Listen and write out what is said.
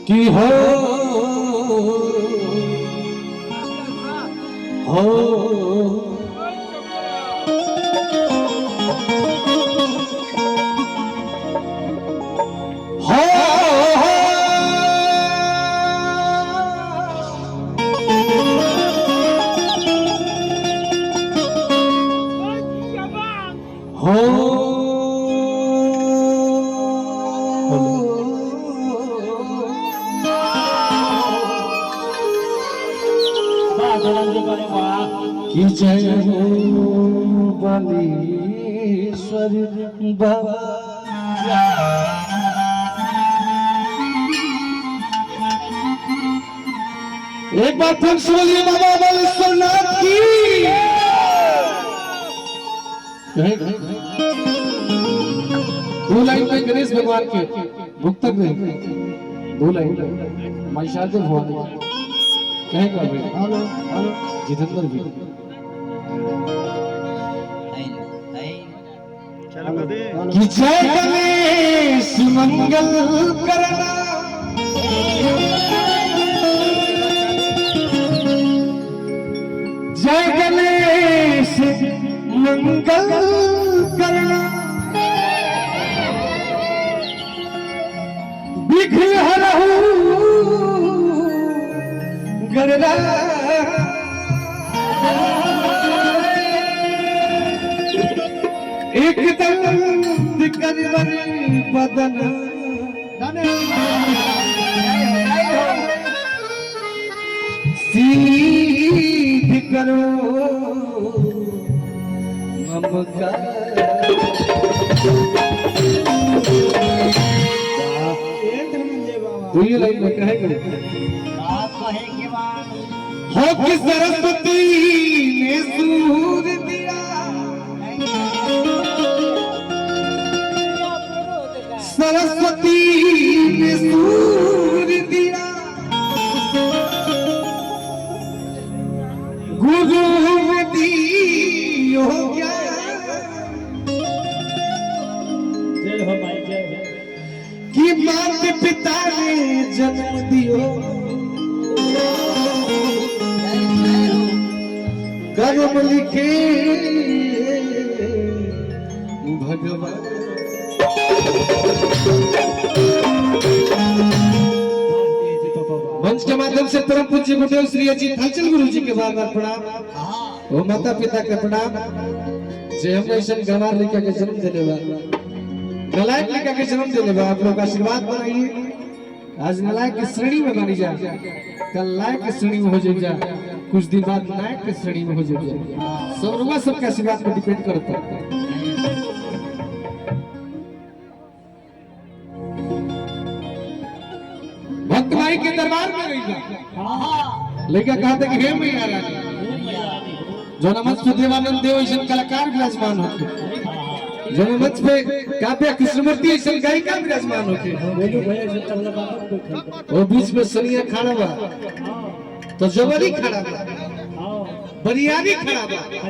कि हो कि जय हो बलीश्वर बाबा। एक बार फिर से बोलिए बाबा बलीश्वर नाथ की। दो लाइन में गणेश भगवान के भुक्तक में दो लाइन महिषासुर भवानी कहे कर रहे हेलो हेलो जितेंद्र भी कि जय गणेश मंगल करना जय गणेश मंगल करना विघ्न हरहु गररा एक दंत करवर बदन सीध करो नमस्कार। तो ये लाइन में कहेंगे हो कि सरस्वती ने सूर दिया सरस्वती ने सूर दिया गुरु दी हो गया कि मात पिता ने जन्म दियो कर्म लिखे भगवान। मंच के माध्यम से परम पूज्य गुरुदेव श्री अजीत हलचल गुरु जी के बार बार प्रणाम और माता पिता के प्रणाम जे हम ऐसा गंवार लड़का के जन्म देने बा नलायक लड़का के जन्म देने बा आप लोग आशीर्वाद बनाइए। आज नलायक की श्रेणी में बनी जा कल लायक की श्रेणी में हो जाएगा कुछ दिन बाद नायक की श्रेणी में हो जाएगा सब लोग सबके आशीर्वाद पर डिपेंड करता है। भक्त भाई के दरबार में रही लड़का कहते कि हे मैया रानी जो मंच पे देवानंद देव ऐसा कलाकार विराजमान होते जो मंच पे काव्य कृष्णमूर्ति ऐसा गायिका विराजमान होते वो बीच में सनिया खड़ा बा तो जबरी खड़ा बा बरियारी खड़ा बा।